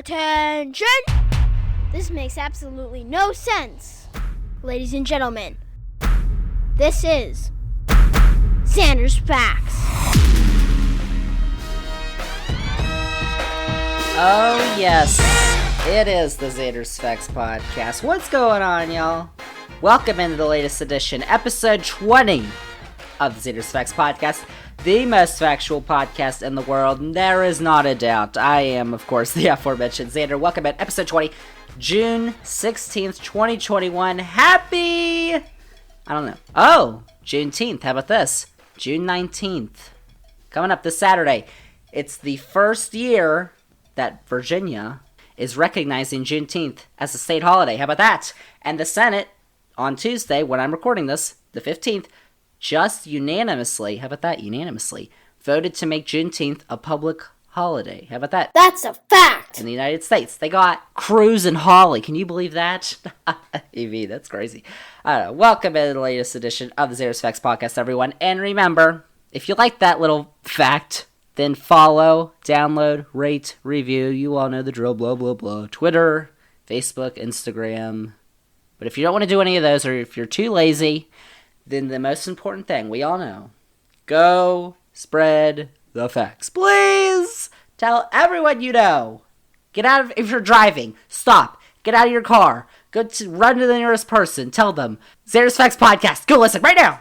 Attention! This makes absolutely no sense. Ladies and gentlemen, this is Zander's Facts. Oh yes, it is the Zander's Facts podcast. What's going on, y'all? Welcome into the latest edition, episode 20 of the Zander's Facts podcast, the most factual podcast in the world, and there is not a doubt. I am, of course, the aforementioned Zander. Welcome at episode 20, June 16th, 2021. Happy, Juneteenth. How about this? June 19th. Coming up this Saturday. It's the first year that Virginia is recognizing Juneteenth as a state holiday. How about that? And the Senate, on Tuesday, when I'm recording this, the 15th, just unanimously, voted to make Juneteenth a public holiday. How about that? That's a fact! In the United States. They got Cruz and Hawley. Can you believe that? EV, that's crazy. Welcome to the latest edition of the Zander's Facts podcast, everyone. And remember, if you like that little fact, then follow, download, rate, review. You all know the drill, blah, blah, blah. Twitter, Facebook, Instagram. But if you don't want to do any of those, or if you're too lazy, then the most important thing, we all know, go spread the facts. Please tell everyone you know. Get out of, if you're driving, stop. Get out of your car. Run to the nearest person. Tell them, Zander's Facts podcast. Go listen right now.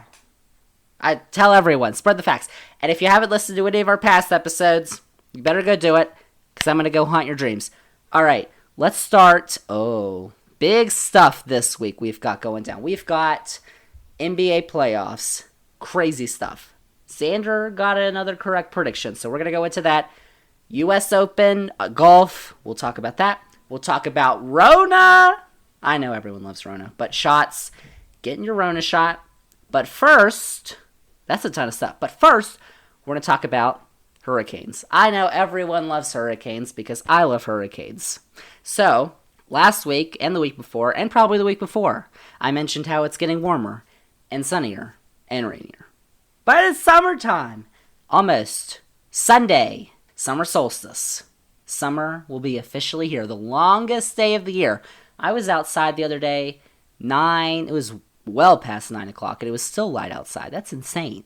I tell everyone, spread the facts. And if you haven't listened to any of our past episodes, you better go do it, because I'm going to go haunt your dreams. All right, let's start. Big stuff this week we've got going down. We've got NBA playoffs. Crazy stuff. Zander got another correct prediction, so we're going to go into that. U.S. Open, golf, we'll talk about that. We'll talk about Rona. I know everyone loves Rona, but shots, getting your Rona shot. But first, that's a ton of stuff. But first, we're going to talk about hurricanes. I know everyone loves hurricanes because I love hurricanes. So, last week and the week before, and probably the week before, I mentioned how it's getting warmer and sunnier and rainier. But it's summertime. Almost. Sunday. Summer solstice. Summer will be officially here. The longest day of the year. I was outside the other day. It was well past 9 o'clock, and it was still light outside. That's insane.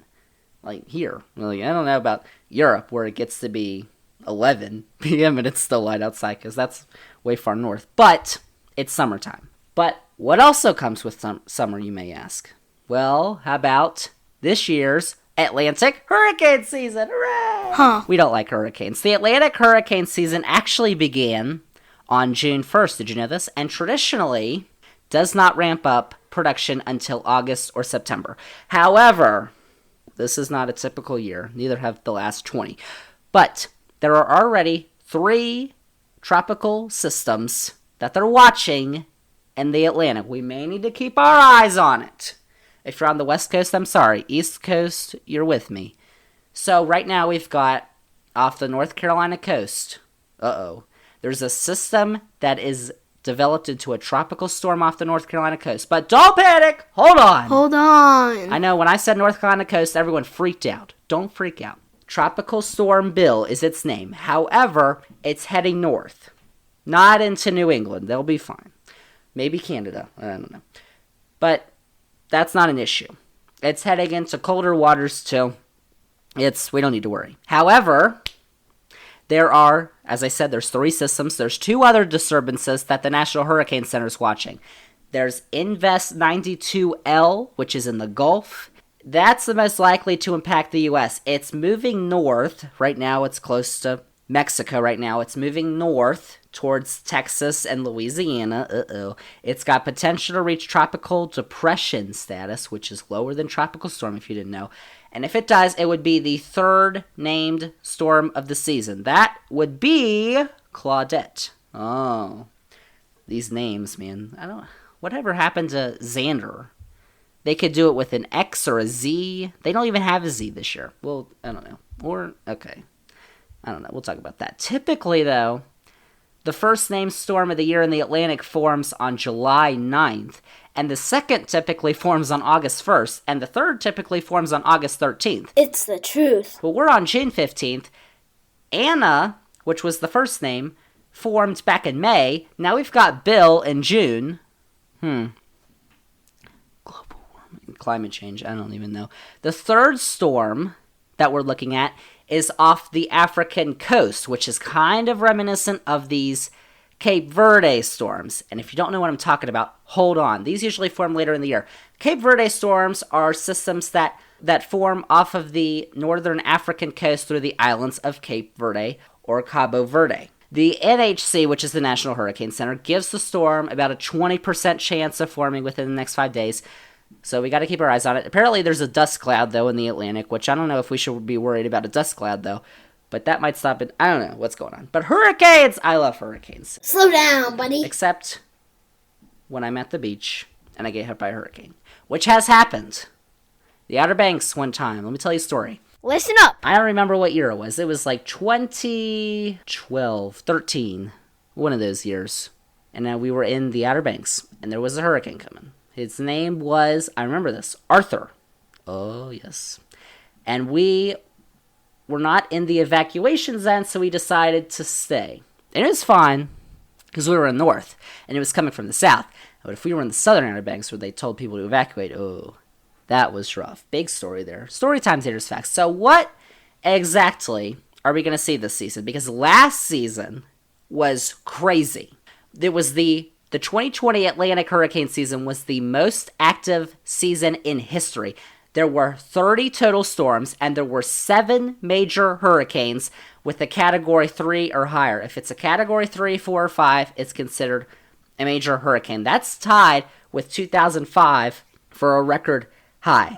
Like here. Really, I don't know about Europe, where it gets to be 11 p.m. and it's still light outside, because that's way far north. But it's summertime. But what also comes with summer, you may ask? Well, how about this year's Atlantic hurricane season? Hooray! We don't like hurricanes. The Atlantic hurricane season actually began on June 1st. Did you know this? And traditionally does not ramp up production until August or September. However, this is not a typical year. Neither have the last 20. But there are already 3 tropical systems that they're watching in the Atlantic. We may need to keep our eyes on it. If you're on the West Coast, I'm sorry. East Coast, you're with me. So right now we've got off the North Carolina coast. There's a system that is developed into a tropical storm off the North Carolina coast. But don't panic. Hold on. I know when I said North Carolina coast, everyone freaked out. Don't freak out. Tropical Storm Bill is its name. However, it's heading north. Not into New England. They'll be fine. Maybe Canada. I don't know. But that's not an issue. It's heading into colder waters too. We don't need to worry. However, there are, as I said, there's 3 systems. There's 2 other disturbances that the National Hurricane Center is watching. There's Invest 92L, which is in the Gulf. That's the most likely to impact the U.S. It's moving north. Right now, it's close to Mexico right now. It's moving north towards Texas and Louisiana. It's got potential to reach tropical depression status, which is lower than tropical storm, if you didn't know. And if it does, it would be the 3rd named storm of the season. That would be Claudette. Oh, these names, man. Whatever happened to Zander? They could do it with an X or a Z. They don't even have a Z this year. Well, I don't know. Okay. I don't know. We'll talk about that. Typically, though, the first named storm of the year in the Atlantic forms on July 9th, and the second typically forms on August 1st, and the third typically forms on August 13th. It's the truth. Well, we're on June 15th. Anna, which was the first name, formed back in May. Now we've got Bill in June. Global warming, climate change, I don't even know. The third storm that we're looking at is off the African coast, which is kind of reminiscent of these Cape Verde storms. And if you don't know what I'm talking about, hold on. These usually form later in the year. Cape Verde storms are systems that form off of the northern African coast through the islands of Cape Verde or Cabo Verde. The NHC, which is the National Hurricane Center, gives the storm about a 20% chance of forming within the next 5 days. So we got to keep our eyes on it. Apparently there's a dust cloud, though, in the Atlantic, which I don't know if we should be worried about a dust cloud, though. But that might stop it. I don't know what's going on. But hurricanes! I love hurricanes. Slow down, buddy. Except when I'm at the beach and I get hit by a hurricane, which has happened. The Outer Banks one time. Let me tell you a story. Listen up. I don't remember what year it was. It was like 2012, 13, one of those years. And we were in the Outer Banks, and there was a hurricane coming. His name was, I remember this, Arthur. Oh, yes. And we were not in the evacuation zone, so we decided to stay. And it was fine, because we were in the north, and it was coming from the south. But if we were in the southern Outer Banks, where they told people to evacuate, oh, that was rough. Big story there. Story time, Zander's Facts. So what exactly are we going to see this season? Because last season was crazy. It was the 2020 Atlantic hurricane season was the most active season in history. There were 30 total storms, and there were 7 major hurricanes with a Category 3 or higher. If it's a Category 3, 4, or 5, it's considered a major hurricane. That's tied with 2005 for a record high.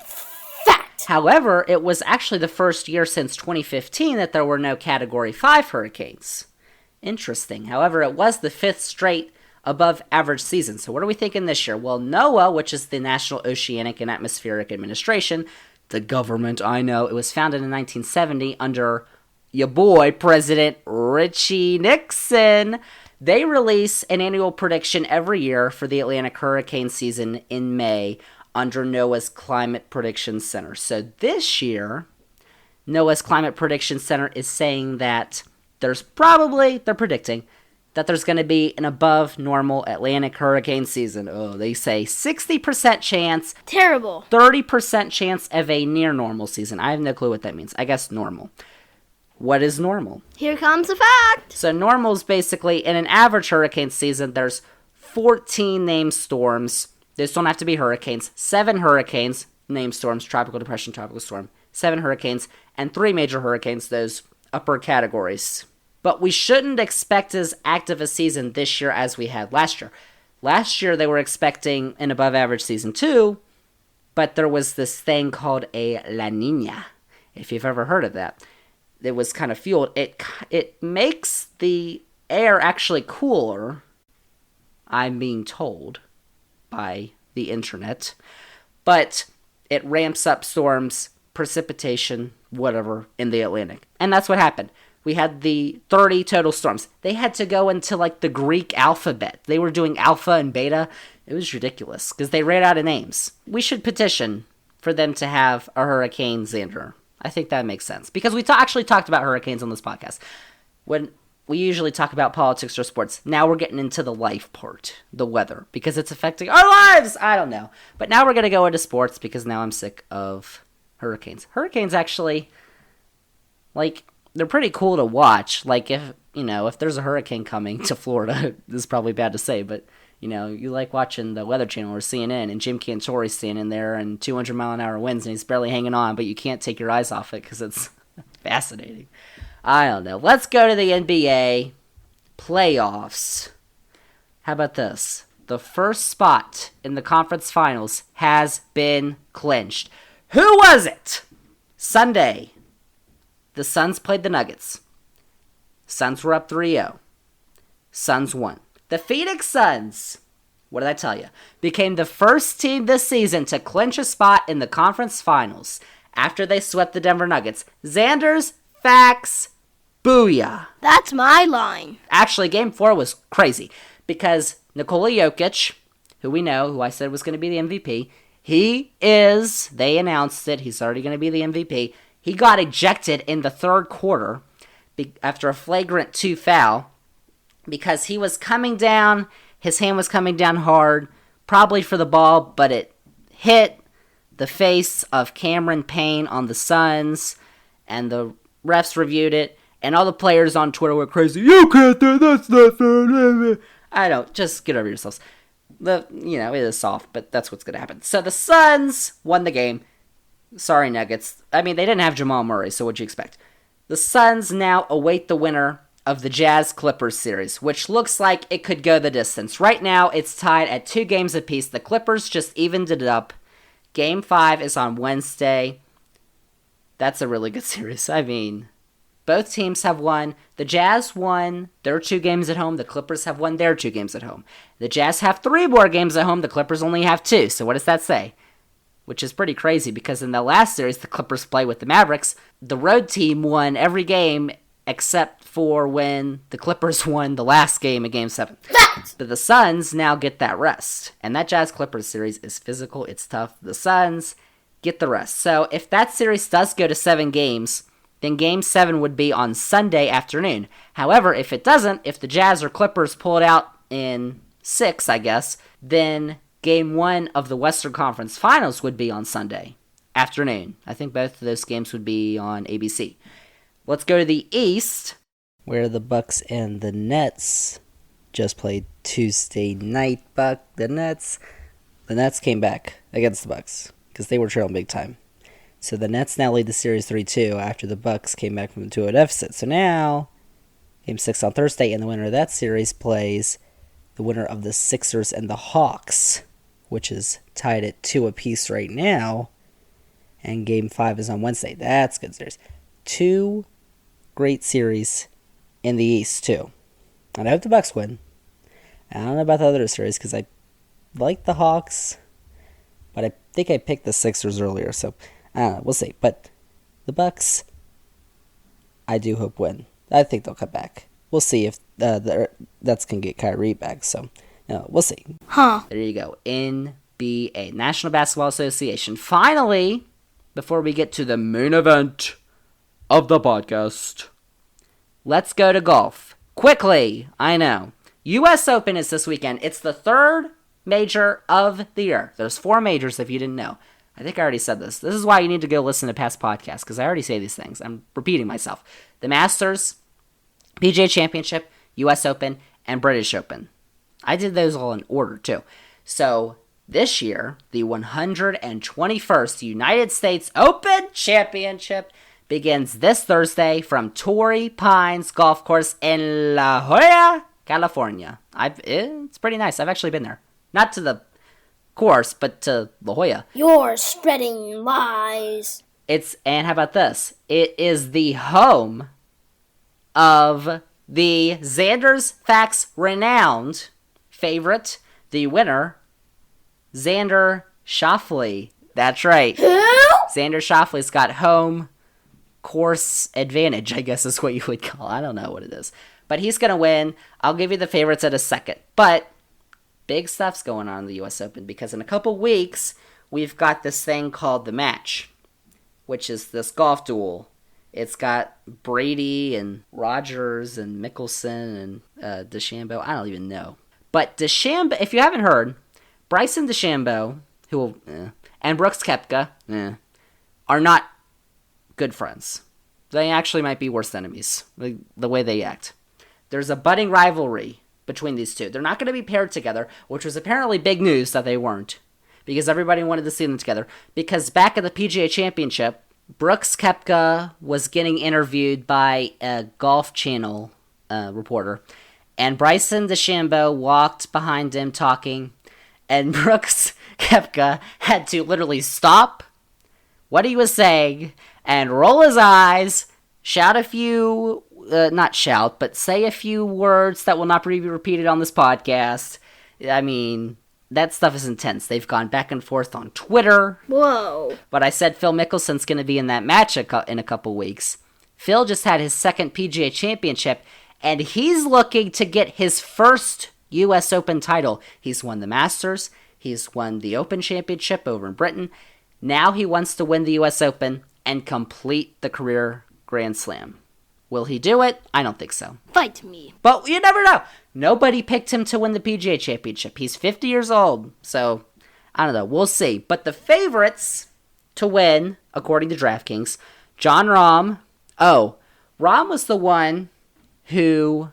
Fact! However, it was actually the first year since 2015 that there were no Category 5 hurricanes. Interesting. However, it was the 5th straight above average season. So what are we thinking this year? Well, NOAA, which is the National Oceanic and Atmospheric Administration, the government, I know, it was founded in 1970 under your boy, President Richie Nixon. They release an annual prediction every year for the Atlantic hurricane season in May under NOAA's Climate Prediction Center. So this year, NOAA's Climate Prediction Center is saying that they're predicting that there's going to be an above normal Atlantic hurricane season. Oh, they say 60% chance. Terrible. 30% chance of a near normal season. I have no clue what that means. I guess normal. What is normal? Here comes the fact. So normal is basically, in an average hurricane season, there's 14 named storms. Those don't have to be hurricanes. 7 hurricanes, named storms, tropical depression, tropical storm. 7 hurricanes, and 3 major hurricanes, those upper categories. But we shouldn't expect as active a season this year as we had last year. Last year, they were expecting an above-average season too, but there was this thing called a La Niña, if you've ever heard of that. It was kind of fueled. It makes the air actually cooler, I'm being told by the internet, but it ramps up storms, precipitation, whatever, in the Atlantic. And that's what happened. We had the 30 total storms. They had to go into, like, the Greek alphabet. They were doing alpha and beta. It was ridiculous, because they ran out of names. We should petition for them to have a Hurricane Zander. I think that makes sense. Because we actually talked about hurricanes on this podcast. When we usually talk about politics or sports, now we're getting into the life part, the weather, because it's affecting our lives! I don't know. But now we're going to go into sports, because now I'm sick of hurricanes. Hurricanes actually, like, they're pretty cool to watch. Like, if there's a hurricane coming to Florida, this is probably bad to say, but, you like watching the Weather Channel or CNN, and Jim Cantori's standing there and 200-mile-an-hour winds, and he's barely hanging on, but you can't take your eyes off it because it's fascinating. I don't know. Let's go to the NBA playoffs. How about this? The first spot in the conference finals has been clinched. Who was it? Sunday. The Suns played the Nuggets. Suns were up 3-0. Suns won. The Phoenix Suns, what did I tell you, became the first team this season to clinch a spot in the conference finals after they swept the Denver Nuggets. Zander's Facts, booyah. That's my line. Actually, Game 4 was crazy because Nikola Jokic, who I said was going to be the MVP, they announced it, he's already going to be the MVP. He got ejected in the third quarter after a flagrant 2 foul because he was coming down, his hand was coming down hard, probably for the ball, but it hit the face of Cameron Payne on the Suns, and the refs reviewed it, and all the players on Twitter were crazy. You can't do that's not fair. I don't, just get over yourselves. It is soft, but that's what's going to happen. So the Suns won the game. Sorry, Nuggets. I mean, they didn't have Jamal Murray, so what'd you expect? The Suns now await the winner of the Jazz-Clippers series, which looks like it could go the distance. Right now, it's tied at 2 games apiece. The Clippers just evened it up. Game 5 is on Wednesday. That's a really good series. I mean, both teams have won. The Jazz won their 2 games at home. The Clippers have won their 2 games at home. The Jazz have 3 more games at home. The Clippers only have 2. So what does that say? Which is pretty crazy, because in the last series, the Clippers play with the Mavericks. The road team won every game except for when the Clippers won the last game in Game 7. But the Suns now get that rest. And that Jazz-Clippers series is physical. It's tough. The Suns get the rest. So if that series does go to 7 games, then Game 7 would be on Sunday afternoon. However, if it doesn't, if the Jazz or Clippers pull it out in 6, I guess, then Game 1 of the Western Conference Finals would be on Sunday afternoon. I think both of those games would be on ABC. Let's go to the East, where the Bucks and the Nets just played Tuesday night. The Nets came back against the Bucks because they were trailing big time. So the Nets now lead the series 3-2 after the Bucks came back from a 2-0 deficit. So now, Game 6 on Thursday, and the winner of that series plays the winner of the Sixers and the Hawks, which is tied at 2 apiece right now. And Game 5 is on Wednesday. That's a good series. 2 great series in the East, too. And I hope the Bucks win. I don't know about the other series because I like the Hawks, but I think I picked the Sixers earlier, so I don't know. We'll see. But the Bucks, I do hope win. I think they'll come back. We'll see if that's going to get Kyrie back, so we'll see. There you go. NBA, National Basketball Association. Finally, before we get to the main event of the podcast, let's go to golf. Quickly, I know. U.S. Open is this weekend. It's the 3rd major of the year. There's 4 majors if you didn't know. I think I already said this. This is why you need to go listen to past podcasts, because I already say these things. I'm repeating myself. The Masters, PGA Championship, U.S. Open, and British Open. I did those all in order, too. So, this year, the 121st United States Open Championship begins this Thursday from Torrey Pines Golf Course in La Jolla, California. It's pretty nice. I've actually been there. Not to the course, but to La Jolla. You're spreading lies. And how about this? It is the home of the Zander's Facts renowned favorite, the winner, Zander Schauffele. That's right. Who? Zander Schauffele's got home course advantage, I guess is what you would call it. I don't know what it is. But he's going to win. I'll give you the favorites in a second. But big stuff's going on in the U.S. Open, because in a couple weeks, we've got this thing called the Match, which is this golf duel. It's got Brady and Rogers and Mickelson and DeChambeau. I don't even know. But DeChambeau, if you haven't heard, Bryson DeChambeau and Brooks Koepka are not good friends. They actually might be worse enemies, the way they act. There's a budding rivalry between these two. They're not going to be paired together, which was apparently big news that they weren't, because everybody wanted to see them together. Because back at the PGA Championship, Brooks Koepka was getting interviewed by a Golf Channel reporter, and Bryson DeChambeau walked behind him talking, and Brooks Koepka had to literally stop what he was saying and roll his eyes, shout a few, not shout, but say a few words that will not be repeated on this podcast. I mean, that stuff is intense. They've gone back and forth on Twitter. Whoa. But I said Phil Mickelson's going to be in that match in a couple weeks. Phil just had his 2nd PGA Championship, and he's looking to get his first U.S. Open title. He's won the Masters. He's won the Open Championship over in Britain. Now he wants to win the U.S. Open and complete the career Grand Slam. Will he do it? I don't think so. Fight me. But you never know. Nobody picked him to win the PGA Championship. He's 50 years old. So, I don't know. We'll see. But the favorites to win, according to DraftKings, Jon Rahm. Oh, Rahm was the one who,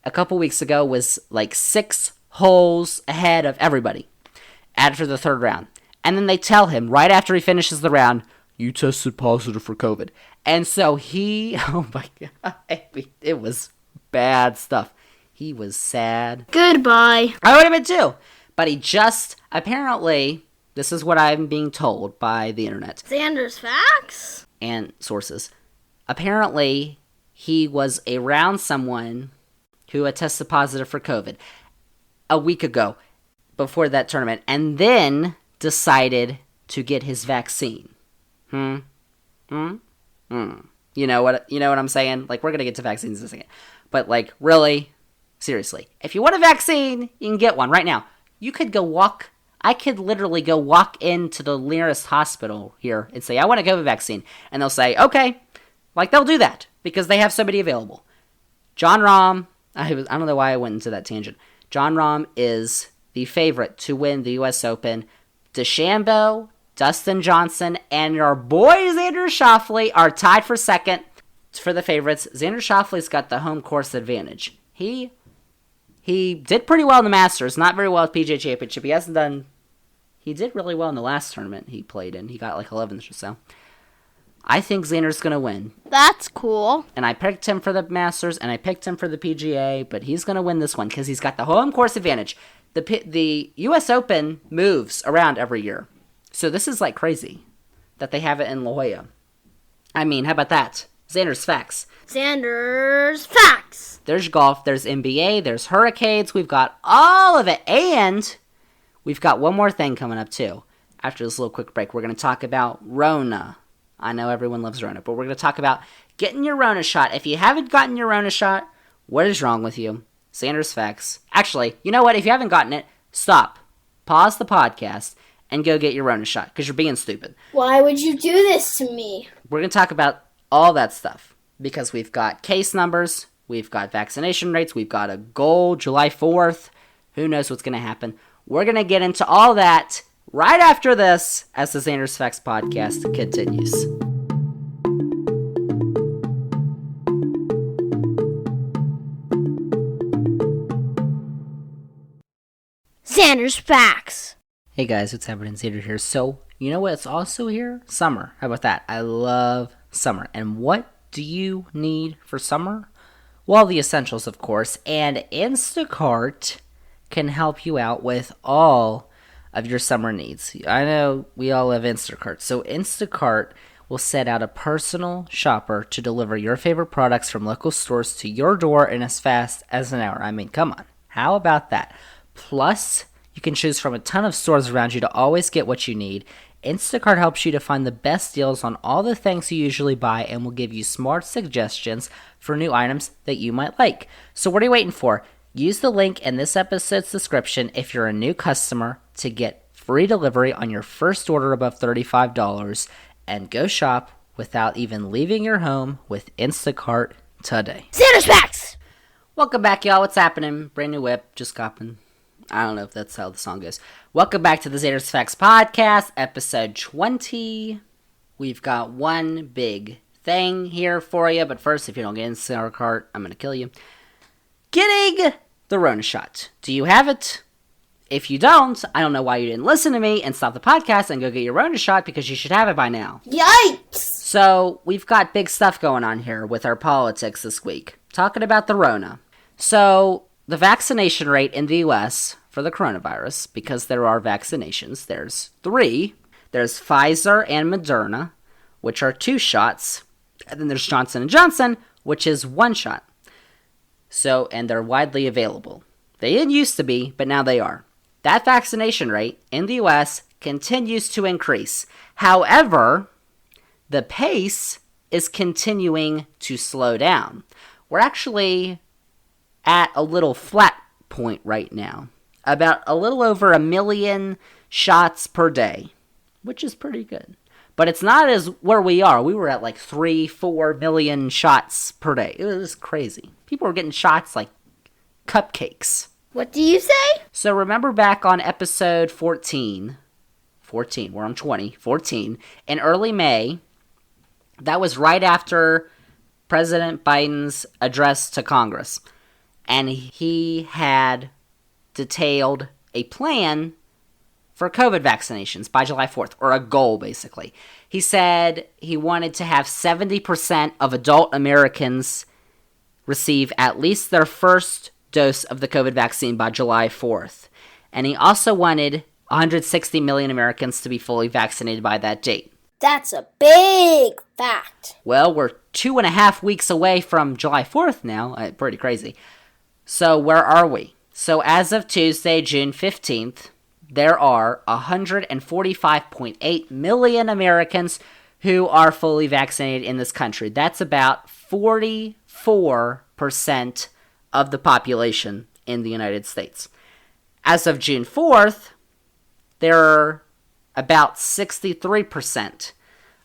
a couple weeks ago, was like 6 holes ahead of everybody after the third round. And then they tell him right after he finishes the round, you tested positive for COVID. And so he, oh my God, it was bad stuff. He was sad. Goodbye. I would have been too. But he just, apparently, this is what I'm being told by the internet. Zander's facts? And sources. Apparently, he was around someone who had tested positive for COVID a week ago before that tournament. And then decided to get his vaccine. You know what I'm saying? Like, we're going to get to vaccines in a second. But, like, really, seriously, if you want a vaccine, you can get one right now. You could go walk. I could literally go walk into the nearest hospital here and say, I want a COVID vaccine. And they'll say, okay. Like, they'll do that because they have somebody available. Jon Rahm, I don't know why I went into that tangent. Jon Rahm is the favorite to win the U.S. Open. DeChambeau, Dustin Johnson, and your boy Xander Schauffele are tied for second for the favorites. Xander Schauffele's got the home course advantage. He did pretty well in the Masters, not very well at PGA Championship. He did really well in the last tournament he played in. He got like 11th or so. I think Xander's going to win. That's cool. And I picked him for the Masters, and I picked him for the PGA, but he's going to win this one because he's got the home course advantage. The U.S. Open moves around every year. So this is like crazy that they have it in La Jolla. I mean, how about that? Xander's facts. Xander's facts. There's golf, there's NBA, there's hurricanes. We've got all of it. And we've got one more thing coming up too. After this little quick break, we're going to talk about Rona. I know everyone loves Rona, but we're going to talk about getting your Rona shot. If you haven't gotten your Rona shot, what is wrong with you? Xander's facts. Actually, you know what? If you haven't gotten it, stop. Pause the podcast and go get your Rona shot because you're being stupid. Why would you do this to me? We're going to talk about all that stuff because we've got case numbers, we've got vaccination rates, we've got a goal July 4th. Who knows what's going to happen? We're going to get into all that right after this as the Xander's Facts podcast continues. Xander's facts. Hey guys, what's happening? Zander here. So, you know what's also here? Summer. How about that? I love summer. And what do you need for summer? Well, the essentials, of course. And Instacart can help you out with all of your summer needs. I know we all have Instacart. So Instacart will set out a personal shopper to deliver your favorite products from local stores to your door in as fast as an hour. I mean, come on. How about that? Plus, you can choose from a ton of stores around you to always get what you need. Instacart helps you to find the best deals on all the things you usually buy and will give you smart suggestions for new items that you might like. So what are you waiting for? Use the link in this episode's description if you're a new customer to get free delivery on your first order above $35 and go shop without even leaving your home with Instacart today. Xander's facts. Welcome back, y'all. What's happening? Brand new whip. Just copping. I don't know if that's how the song goes. Welcome back to the Xander's Facts podcast, episode 20. We've got one big thing here for you, but first, if you don't get Instacart, I'm going to kill you. Getting the Rona shot. Do you have it? If you don't, I don't know why you didn't listen to me and stop the podcast and go get your Rona shot because you should have it by now. Yikes! So, we've got big stuff going on here with our politics this week. Talking about the Rona. So, the vaccination rate in the U.S. for the coronavirus, because there are vaccinations, there's 3. There's Pfizer and Moderna, which are 2 shots. And then there's Johnson & Johnson, which is 1 shot. So, and they're widely available. They didn't used to be, but now they are. That vaccination rate in the U.S. continues to increase. However, the pace is continuing to slow down. We're actually at a little flat point right now. About a little over 1 million shots per day, which is pretty good. But it's not as where we are. We were at like 3-4 million shots per day. It was crazy. People were getting shots like cupcakes. What do you say? So remember back on episode 14, where I'm 14, in early May, that was right after President Biden's address to Congress. And he had detailed a plan for COVID vaccinations by July 4th, or a goal, basically. He said he wanted to have 70% of adult Americans receive at least their first dose of the COVID vaccine by July 4th. And he also wanted 160 million Americans to be fully vaccinated by that date. That's a big fact. Well, we're 2.5 weeks away from July 4th now. Pretty crazy. So where are we? So as of Tuesday, June 15th, there are 145.8 million Americans who are fully vaccinated in this country. That's about 44% of the population in the United States. As of June 4th, there are about 63%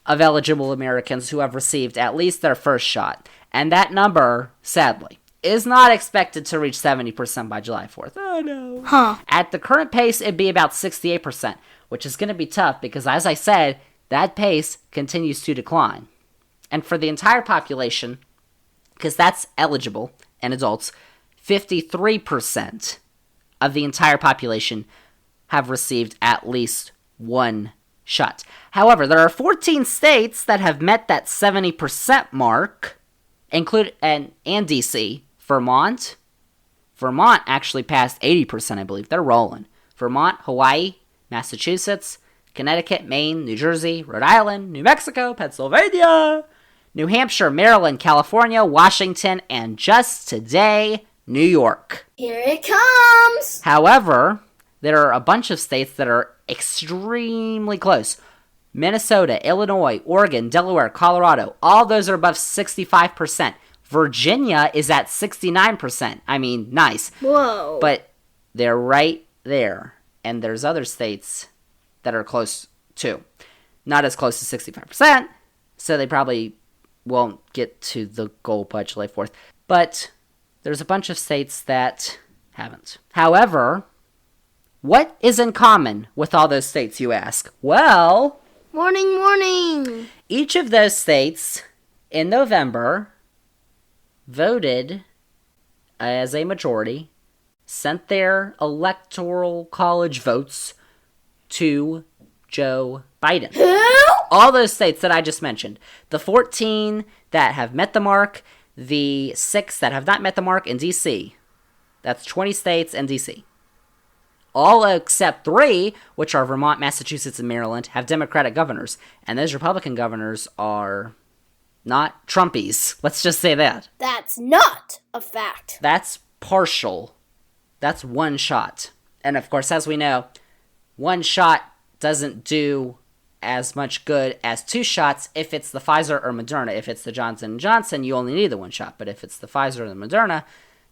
of eligible Americans who have received at least their first shot. And that number, sadly, is not expected to reach 70% by July 4th. Oh, no. Huh. At the current pace, it'd be about 68%, which is going to be tough because, as I said, that pace continues to decline. And for the entire population, because that's eligible and adults, 53% of the entire population have received at least one shot. However, there are 14 states that have met that 70% mark, and D.C., Vermont actually passed 80%, I believe. They're rolling. Vermont, Hawaii, Massachusetts, Connecticut, Maine, New Jersey, Rhode Island, New Mexico, Pennsylvania, New Hampshire, Maryland, California, Washington, and just today, New York. Here it comes. However, there are a bunch of states that are extremely close. Minnesota, Illinois, Oregon, Delaware, Colorado, all those are above 65%. Virginia is at 69%. I mean, nice. Whoa. But they're right there. And there's other states that are close too. Not as close to 65%, so they probably won't get to the goal by July 4th. But there's a bunch of states that haven't. However, what is in common with all those states, you ask? Well, Morning. each of those states in November voted as a majority, sent their electoral college votes to Joe Biden. Who? All those states that I just mentioned. The 14 that have met the mark, the 6 that have not met the mark, in D.C. That's 20 states and D.C. All except 3, which are Vermont, Massachusetts, and Maryland, have Democratic governors. And those Republican governors are not Trumpies. Let's just say that. That's not a fact. That's partial. That's one shot. And of course, as we know, one shot doesn't do as much good as 2 shots if it's the Pfizer or Moderna. If it's the Johnson & Johnson, you only need the 1 shot. But if it's the Pfizer or the Moderna,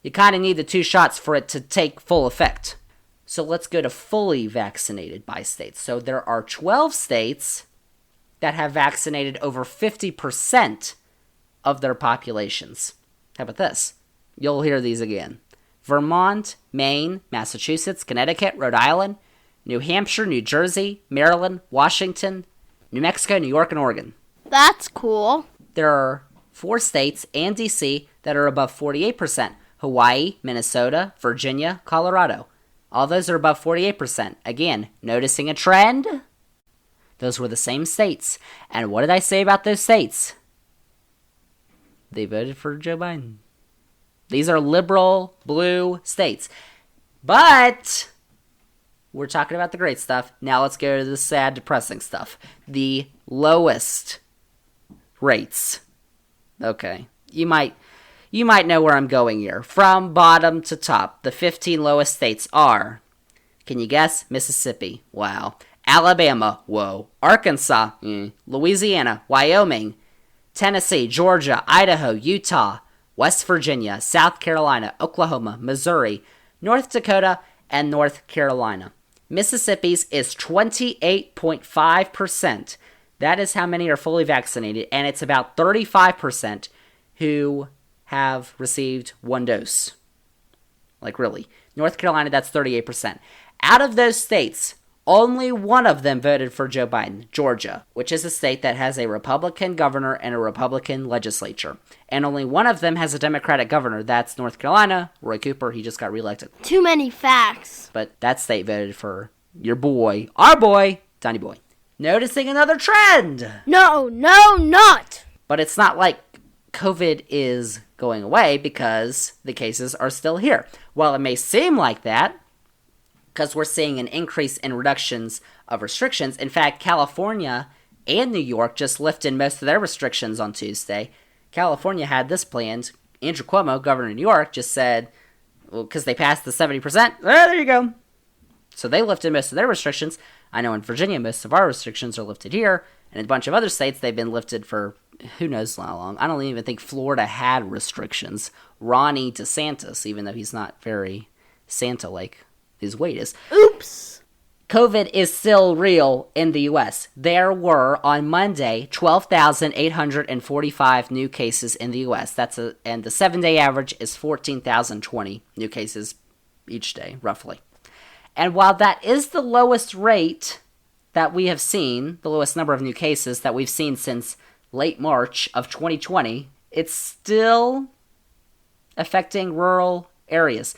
you kind of need the 2 shots for it to take full effect. So let's go to fully vaccinated by states. So there are 12 states that have vaccinated over 50% of their populations. How about this? You'll hear these again. Vermont, Maine, Massachusetts, Connecticut, Rhode Island, New Hampshire, New Jersey, Maryland, Washington, New Mexico, New York, and Oregon. That's cool. There are 4 states and D.C. that are above 48%. Hawaii, Minnesota, Virginia, Colorado. All those are above 48%. Again, noticing a trend? Those were the same states. And what did I say about those states? They voted for Joe Biden. These are liberal, blue states. But we're talking about the great stuff. Now let's go to the sad, depressing stuff. The lowest rates. Okay. You might know where I'm going here. From bottom to top, the 15 lowest states are, can you guess? Mississippi. Wow. Alabama. Whoa. Arkansas. Louisiana. Wyoming. Tennessee. Georgia. Idaho. Utah. West Virginia. South Carolina. Oklahoma. Missouri. North Dakota. And North Carolina. Mississippi's is 28.5%. That is how many are fully vaccinated, and it's about 35% who have received one dose. Like, really. North Carolina, that's 38%. Out of those states, only one of them voted for Joe Biden, Georgia, which is a state that has a Republican governor and a Republican legislature. And only one of them has a Democratic governor. That's North Carolina. Roy Cooper, he just got reelected. Too many facts. But that state voted for your boy, our boy, Donny Boy. Noticing another trend. No, not. But it's not like COVID is going away because the cases are still here. While it may seem like that, because we're seeing an increase in reductions of restrictions. In fact, California and New York just lifted most of their restrictions on Tuesday. California had this planned. Andrew Cuomo, governor of New York, just said, well, because they passed the 70%, there you go. So they lifted most of their restrictions. I know in Virginia, most of our restrictions are lifted here. And in a bunch of other states, they've been lifted for who knows how long. I don't even think Florida had restrictions. Ronnie DeSantis, even though he's not very Santa-like, his weight is. Oops. COVID is still real in the U.S. There were, on Monday, 12,845 new cases in the U.S. And the 7-day average is 14,020 new cases each day, roughly. And while that is the lowest rate that we have seen, the lowest number of new cases that we've seen since late March of 2020, it's still affecting rural areas.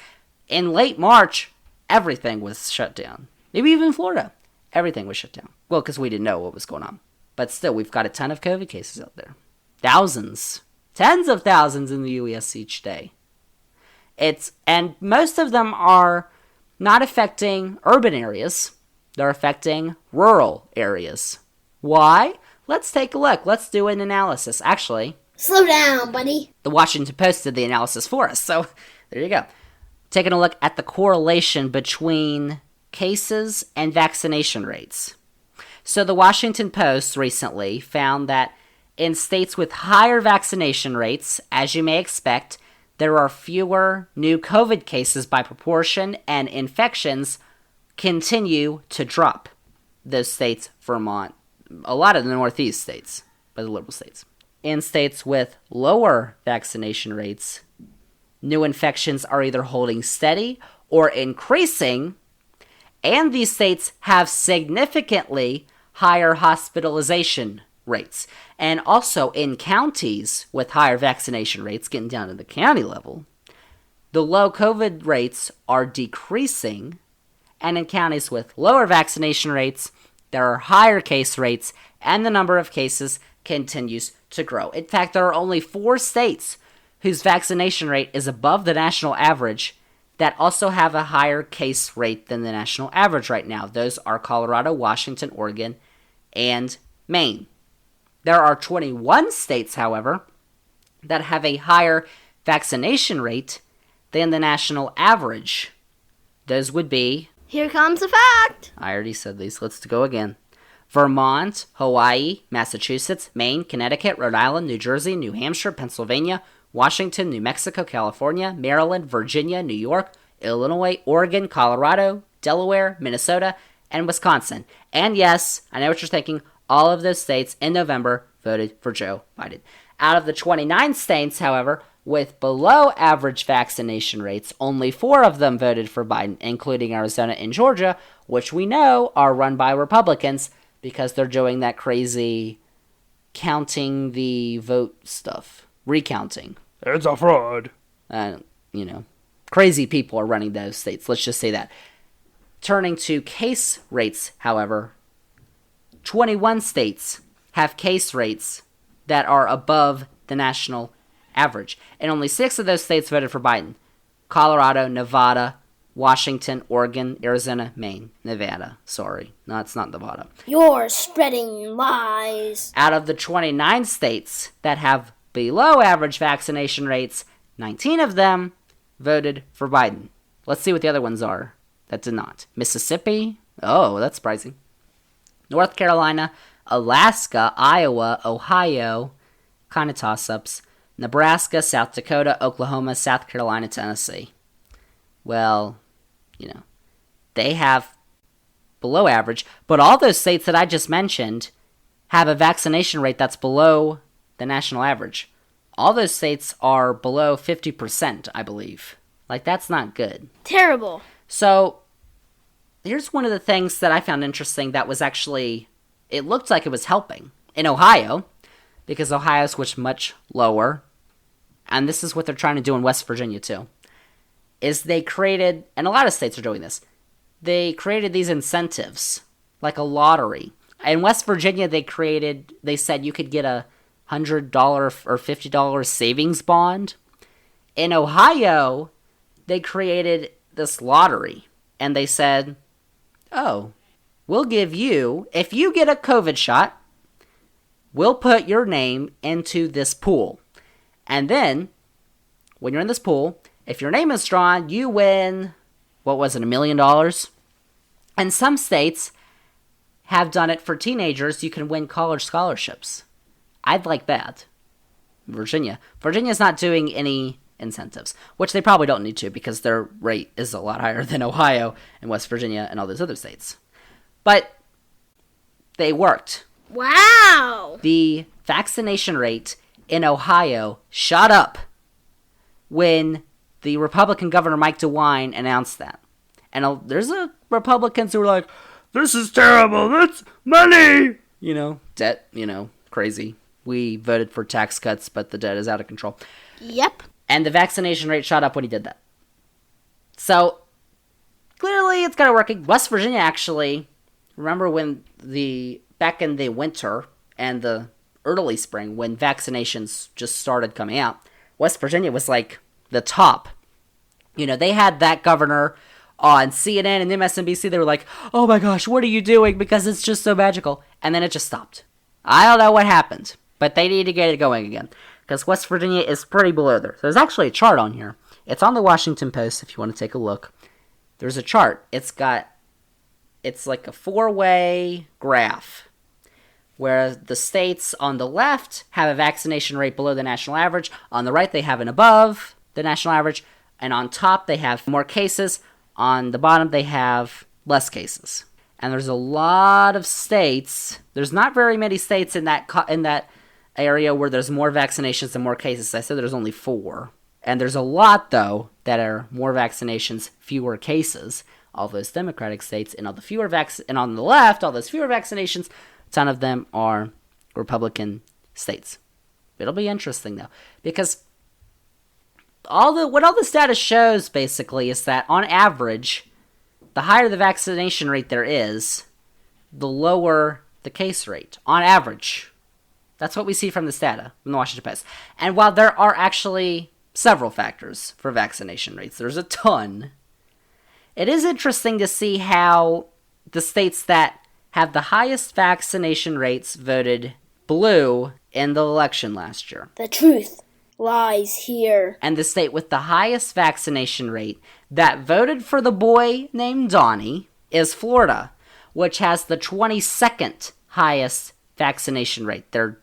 In late March, everything was shut down. Maybe even Florida. Everything was shut down. Well, because we didn't know what was going on. But still, we've got a ton of COVID cases out there. Thousands. Tens of thousands in the U.S. each day. And most of them are not affecting urban areas. They're affecting rural areas. Why? Let's take a look. Let's do an analysis. Actually, slow down, buddy. The Washington Post did the analysis for us. So, there you go. Taking a look at the correlation between cases and vaccination rates. So the Washington Post recently found that in states with higher vaccination rates, as you may expect, there are fewer new COVID cases by proportion, and infections continue to drop. Those states, Vermont, a lot of the Northeast states, but the liberal states. In states with lower vaccination rates, new infections are either holding steady or increasing, and these states have significantly higher hospitalization rates. And also in counties with higher vaccination rates, getting down to the county level, the low COVID rates are decreasing, and in counties with lower vaccination rates, there are higher case rates, and the number of cases continues to grow. In fact, there are only 4 states whose vaccination rate is above the national average that also have a higher case rate than the national average right now. Those are Colorado, Washington, Oregon, and Maine. There are 21 states, however, that have a higher vaccination rate than the national average. Those would be... Here comes a fact. I already said these. Let's go again. Vermont, Hawaii, Massachusetts, Maine, Connecticut, Rhode Island, New Jersey, New Hampshire, Pennsylvania, Washington, New Mexico, California, Maryland, Virginia, New York, Illinois, Oregon, Colorado, Delaware, Minnesota, and Wisconsin. And yes, I know what you're thinking, all of those states in November voted for Joe Biden. Out of the 29 states, however, with below average vaccination rates, only 4 of them voted for Biden, including Arizona and Georgia, which we know are run by Republicans because they're doing that crazy counting the vote stuff. Recounting. It's a fraud. Crazy people are running those states. Let's just say that. Turning to case rates, however, 21 states have case rates that are above the national average. And only 6 of those states voted for Biden. Colorado, Nevada, Washington, Oregon, Arizona, Maine. Nevada. Sorry. No, it's not Nevada. You're spreading lies. Out of the 29 states that have below average vaccination rates, 19 of them voted for Biden. Let's see what the other ones are that did not. Mississippi. Oh, that's surprising. North Carolina, Alaska, Iowa, Ohio, kind of toss-ups. Nebraska, South Dakota, Oklahoma, South Carolina, Tennessee. Well, they have below average, but all those states that I just mentioned have a vaccination rate that's below the national average. All those states are below 50%, I believe. Like, that's not good. Terrible. So, here's one of the things that I found interesting that was actually, it looked like it was helping. In Ohio, because Ohio switched much lower, and this is what they're trying to do in West Virginia too, is they created, and a lot of states are doing this, they created these incentives, like a lottery. In West Virginia, they said you could get a $100 or $50 savings bond. In Ohio, they created this lottery, and they said, oh, we'll give you, if you get a COVID shot, we'll put your name into this pool. And then, when you're in this pool, if your name is drawn, you win, what was it, $1 million? And some states have done it for teenagers. You can win college scholarships. I'd like that. Virginia's not doing any incentives, which they probably don't need to because their rate is a lot higher than Ohio and West Virginia and all those other states. But they worked. Wow. The vaccination rate in Ohio shot up when the Republican governor Mike DeWine announced that. And there's Republicans who are like, this is terrible, that's money! Debt, crazy. We voted for tax cuts, but the debt is out of control. Yep. And the vaccination rate shot up when he did that. So, clearly it's kind of working. West Virginia actually, remember when back in the winter and the early spring, when vaccinations just started coming out, West Virginia was like the top. They had that governor on CNN and MSNBC. They were like, oh my gosh, what are you doing? Because it's just so magical. And then it just stopped. I don't know what happened, but they need to get it going again. Because West Virginia is pretty below there. So there's actually a chart on here. It's on the Washington Post if you want to take a look. There's a chart. It's like a 4-way graph where the states on the left have a vaccination rate below the national average. On the right, they have an above the national average. And on top, they have more cases. On the bottom, they have less cases. And there's a lot of states. There's not very many states in that area where there's more vaccinations and more cases. I said there's only 4. And there's a lot, though, that are more vaccinations, fewer cases. All those Democratic states, and on the left, all those fewer vaccinations, a ton of them are Republican states. It'll be interesting, though, because what all this data shows, basically, is that, on average, the higher the vaccination rate there is, the lower the case rate. On average. That's what we see from this data, from the Washington Post. And while there are actually several factors for vaccination rates, there's a ton, it is interesting to see how the states that have the highest vaccination rates voted blue in the election last year. The truth lies here. And the state with the highest vaccination rate that voted for the boy named Donnie is Florida, which has the 22nd highest vaccination rate. They're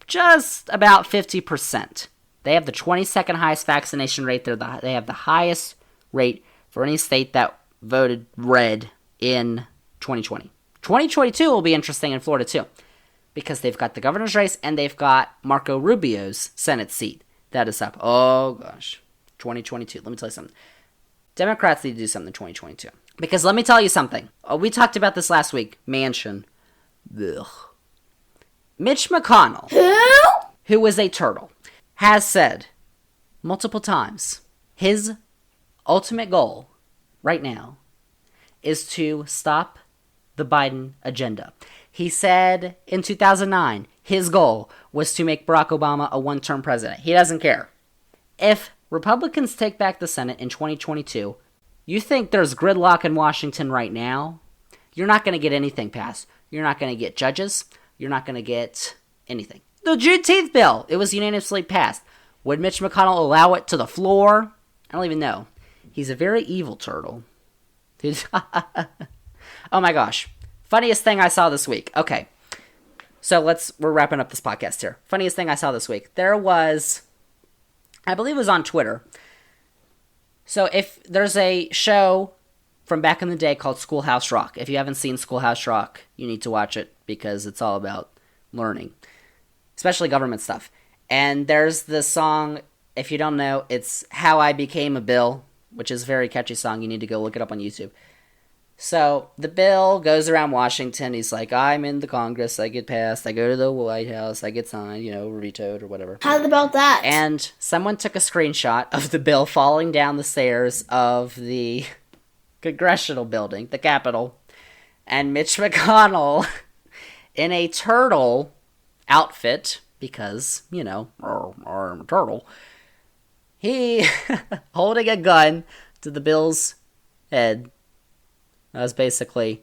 just about 50%. They have the 22nd highest vaccination rate. They have the highest rate for any state that voted red in 2020. 2022 will be interesting in Florida too, because they've got the governor's race and they've got Marco Rubio's Senate seat that is up. Oh gosh, 2022. Let me tell you something. Democrats need to do something in 2022. Because let me tell you something. We talked about this last week. Manchin. Ugh. Mitch McConnell, who is a turtle, has said multiple times his ultimate goal right now is to stop the Biden agenda. He said in 2009 his goal was to make Barack Obama a one-term president. He doesn't care. If Republicans take back the Senate in 2022, you think there's gridlock in Washington right now? You're not going to get anything passed. You're not going to get judges. You're not going to get anything. The Juneteenth bill, it was unanimously passed. Would Mitch McConnell allow it to the floor? I don't even know. He's a very evil turtle. Oh my gosh. Funniest thing I saw this week. Okay. So we're wrapping up this podcast here. Funniest thing I saw this week. There was, I believe it was on Twitter. So if there's a show from back in the day called Schoolhouse Rock. If you haven't seen Schoolhouse Rock, you need to watch it because it's all about learning, especially government stuff. And there's the song, if you don't know, it's How I Became a Bill, which is a very catchy song. You need to go look it up on YouTube. So the bill goes around Washington. He's like, I'm in the Congress. I get passed. I go to the White House. I get signed, vetoed or whatever. How about that? And someone took a screenshot of the bill falling down the stairs of the Congressional building, the Capitol. And Mitch McConnell, in a turtle outfit, because, I'm a turtle, he, holding a gun to the bill's head, as basically,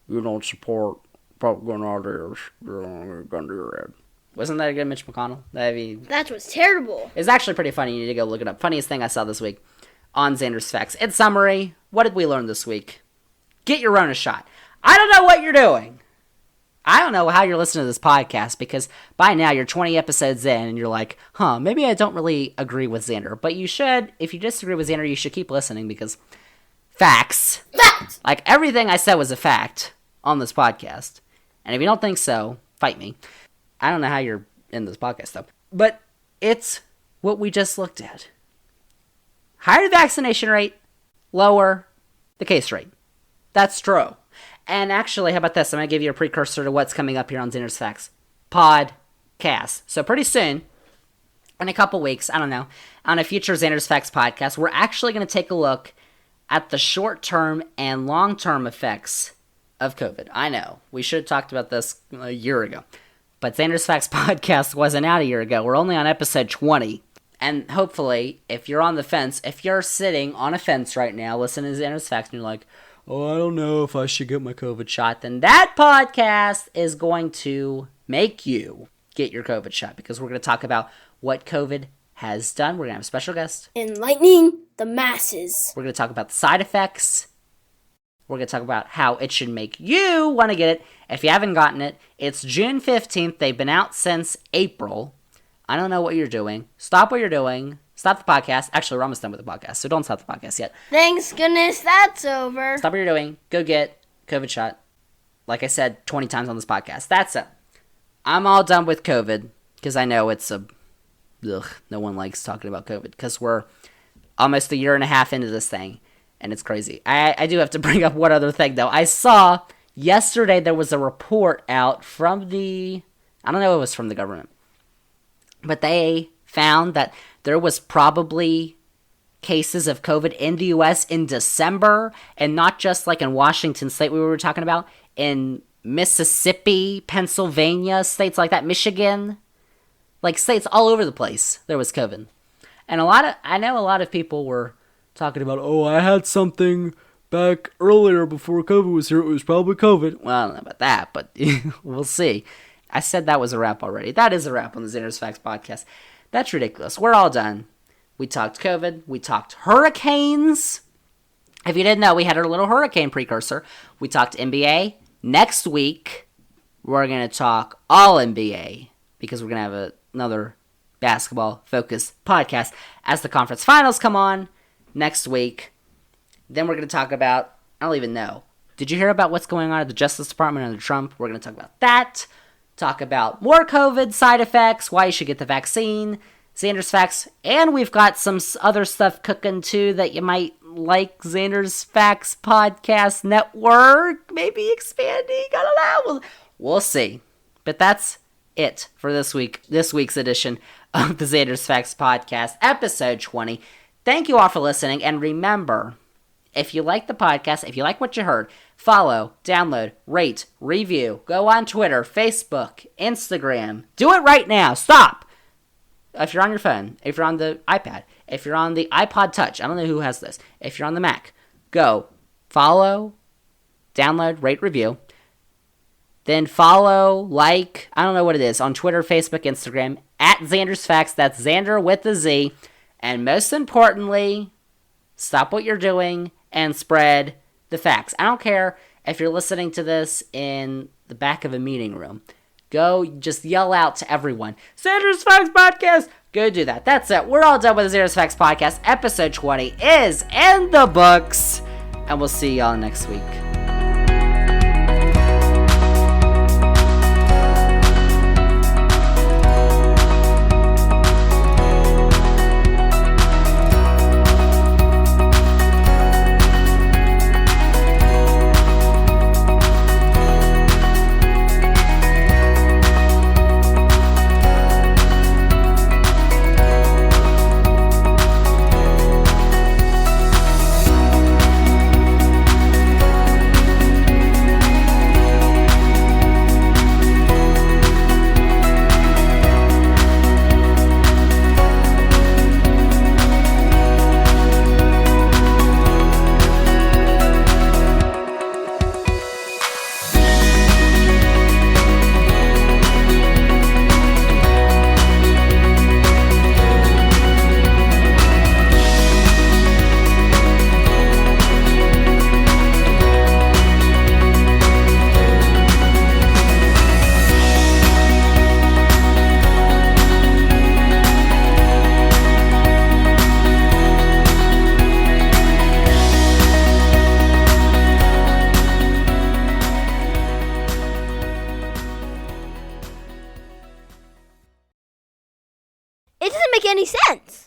you don't support propaganda ideas, you're gun to your head. Wasn't that a good Mitch McConnell? That was terrible. It's actually pretty funny. You need to go look it up. Funniest thing I saw this week on Zander's Facts. In summary, what did we learn this week? Get your Rona shot. I don't know what you're doing. I don't know how you're listening to this podcast, because by now you're 20 episodes in and you're like, maybe I don't really agree with Zander. But you should. If you disagree with Zander, you should keep listening, because facts. Facts! Like, everything I said was a fact on this podcast. And if you don't think so, fight me. I don't know how you're in this podcast, though. But it's what we just looked at. Higher the vaccination rate, lower the case rate. That's true. And actually, how about this? I'm going to give you a precursor to what's coming up here on Zander's Facts. Podcast. So pretty soon, in a couple weeks, I don't know, on a future Zander's Facts podcast, we're actually going to take a look at the short-term and long-term effects of COVID. I know, we should have talked about this a year ago. But Zander's Facts podcast wasn't out a year ago. We're only on episode 20. And hopefully, if you're on the fence, if you're sitting on a fence right now listening to Zander's Facts and you're like, oh, I don't know if I should get my COVID shot, then that podcast is going to make you get your COVID shot, because we're going to talk about what COVID has done. We're going to have a special guest. Enlightening the masses. We're going to talk about the side effects. We're going to talk about how it should make you want to get it. If you haven't gotten it, it's June 15th. They've been out since April. I don't know what you're doing. Stop what you're doing. Stop the podcast. Actually, we're almost done with the podcast, so don't stop the podcast yet. Thanks goodness that's over. Stop what you're doing. Go get COVID shot. Like I said 20 times on this podcast. That's it. I'm all done with COVID, because I know it's no one likes talking about COVID, because we're almost a year and a half into this thing, and it's crazy. I do have to bring up one other thing, though. I saw yesterday there was a report out from I don't know if it was from the government, but they found that there was probably cases of COVID in the U.S. in December, and not just like in Washington State we were talking about, in Mississippi, Pennsylvania, states like that, Michigan, like states all over the place, there was COVID. And I know a lot of people were talking about, I had something back earlier before COVID was here, it was probably COVID. Well, I don't know about that, but we'll see. I said that was a wrap already. That is a wrap on the Zander's Facts podcast. That's ridiculous. We're all done. We talked COVID. We talked hurricanes. If you didn't know, we had our little hurricane precursor. We talked NBA. Next week, we're going to talk all NBA, because we're going to have another basketball-focused podcast as the conference finals come on next week. Then we're going to talk about, I don't even know. Did you hear about what's going on at the Justice Department under Trump? We're going to talk about that. Talk about more COVID side effects, why you should get the vaccine, Zander's Facts, and we've got some other stuff cooking too that you might like. Zander's Facts Podcast Network, maybe expanding, I don't know. We'll see. But that's it for this week's edition of the Zander's Facts Podcast, episode 20. Thank you all for listening, and remember, if you like the podcast, if you like what you heard, follow, download, rate, review, go on Twitter, Facebook, Instagram. Do it right now. Stop. If you're on your phone, if you're on the iPad, if you're on the iPod Touch, I don't know who has this. If you're on the Mac, go follow, download, rate, review. Then follow, like, I don't know what it is, on Twitter, Facebook, Instagram, at Zander's Facts. That's Zander with a Z. And most importantly, stop what you're doing and spread the facts. I don't care if you're listening to this in the back of a meeting room. Go just yell out to everyone, Zander's Facts Podcast. Go do that. That's it. We're all done with the Zander's Facts Podcast. Episode 20 is in the books. And we'll see y'all next week. make any sense.